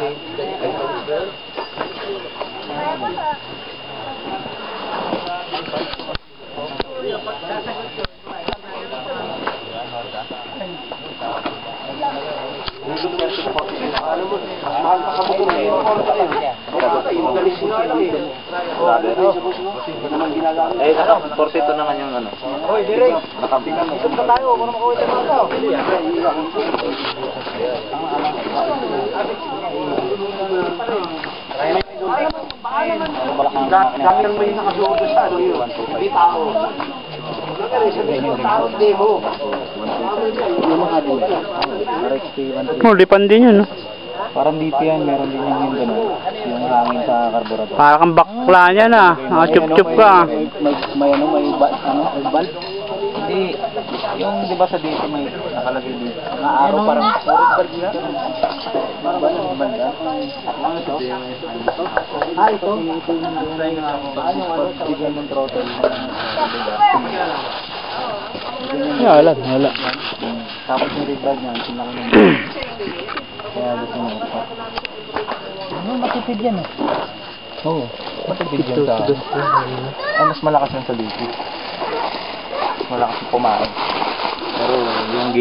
Eh, ano? 42 naman yung ano. Hoy, direk. Isip ka tayo, kung makawin tayo mga tao. Dami lang may nakasuot sa ano yun. Hindi tao. Lipan din yun, no? Parang dito yan, meron din yung gano'n. Yung hangin sa karburador. Para kang bakla niya na. Chup-chup ka. May valve? Hindi. Yung di ba sa dito may nakalagay dito. Araw parang valve na. Parang valve na. Ito. Bigyan ng throttle. Wala. Tapos yung rebrad niya, sinlaki niya. Kaya gusto niya ito. Ano, matipid yan eh. Oo, matipid yan sa... mas malakas yan sa dito. Mas malakas yung pumain. Pero yung